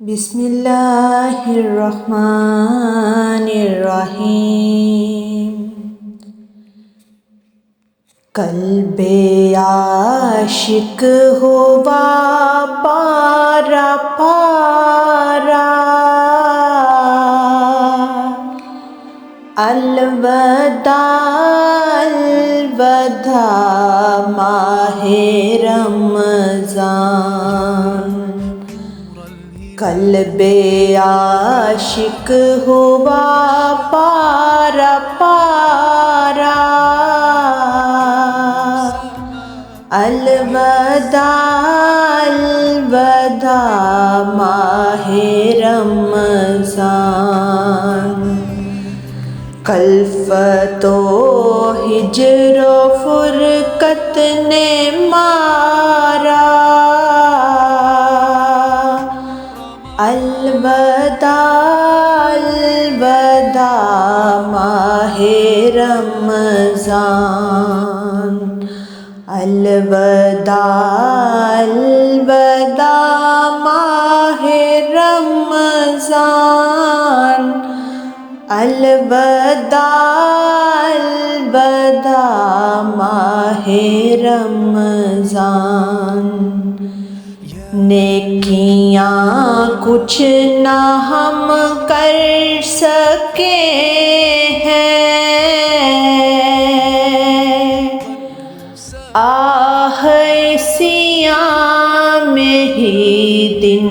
بسم اللہ الرحمن الرحیم۔ قلب عاشق ہوا پارا پارا، الوداع الوداع ماہ رمضان۔ قلب عاشق ہوا پارا پارا، الوداع الوداع ماہ رمضان۔ خلفت و ہجر و فرقت نے مارا، الوداع الوداع ماہ رمضان۔ الوداع الوداع ماہ رمضان، الوداع الوداع ماہ رمضان۔ نیکیاں کچھ نہ ہم کر سکے ہیں، آہ سیاہ میں ہی دن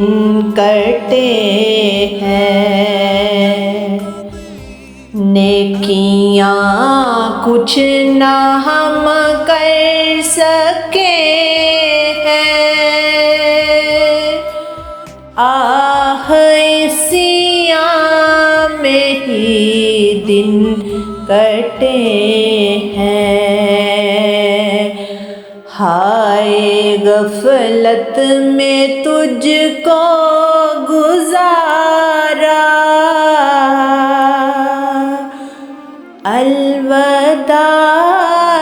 کٹے ہیں۔ نیکیاں کچھ نہ ہم کر سکے ہیں، آہ سیاہ میں ہی دن کٹے ہیں۔ ہائے غفلت میں تجھ کو گزارا، الوداع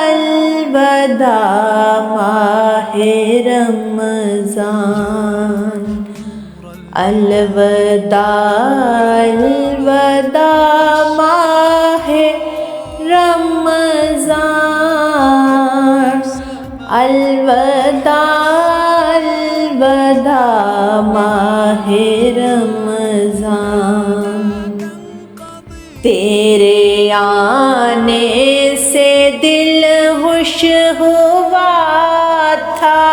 الوداع ماہ رمضان۔ الوداع الوداع ماہ رمضان، الوداع الوداع ماہ رمضان۔ تیرے آنے سے دل خوش ہوا تھا،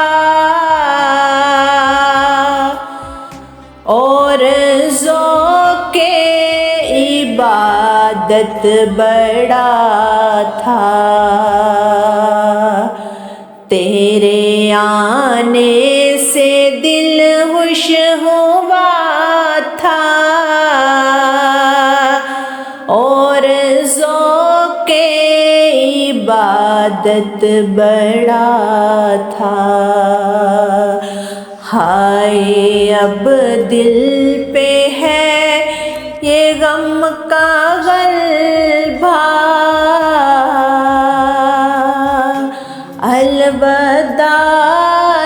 اور ذوق عبادت بڑا تھا۔ تیرے آنے سے دل خوش ہوا تھا، اور ذوق عبادت بڑا تھا۔ ہائے اب دل پہ ہے یہ غم کا غلبہ، الوداع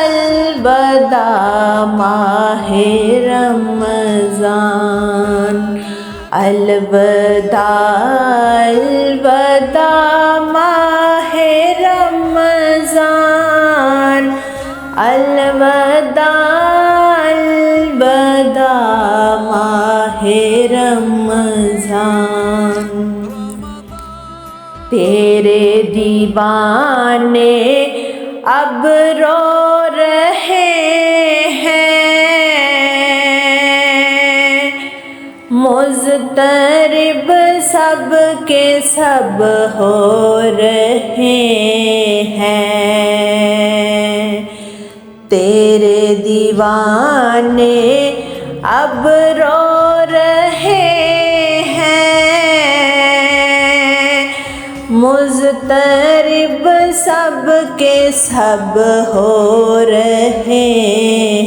الوداع ماہ رمضان، الوداع الوداع ماہ رمضان، الوداع الوداع ماہ رمضان۔ تیرے دیوانے اب رو رہے ہیں، مضطرب سب کے سب ہو رہے ہیں۔ تیرے دیوانے اب رو رہے ہیں، مضطرب سب کے سب ہو رہے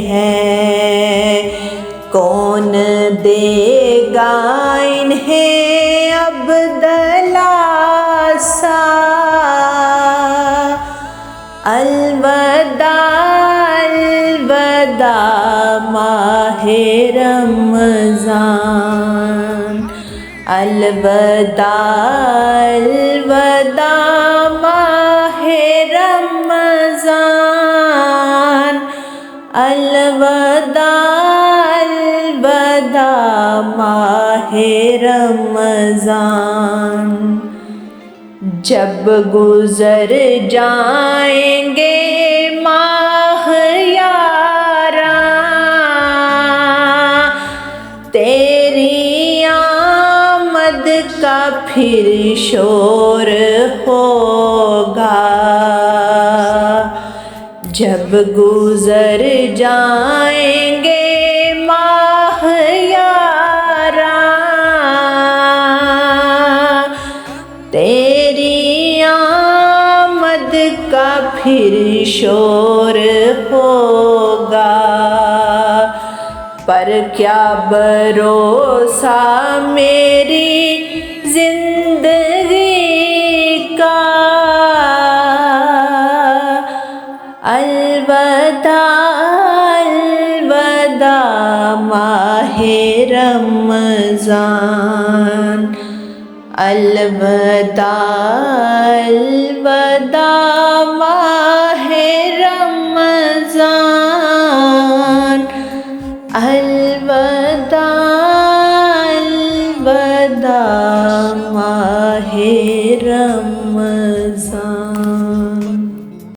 ہیں۔ کون دے گا انہیں اب دلاسا، الوداع الوداع ماہ رمضان الوداع الوداع ماہ رمضان الوداع الوداع ماہ رمضان جب گزر جائیں گے ماہ یاراں تیری آمد کا پھر شور ہوگا جب گزر جائیں گے ماہ یاراں تیری آمد کا پھر شور ہوگا پر کیا بھروسہ میری زندگی کا الوداع الوداع ماہ رمضان الوداع الوداع ماہ رمضان الوداع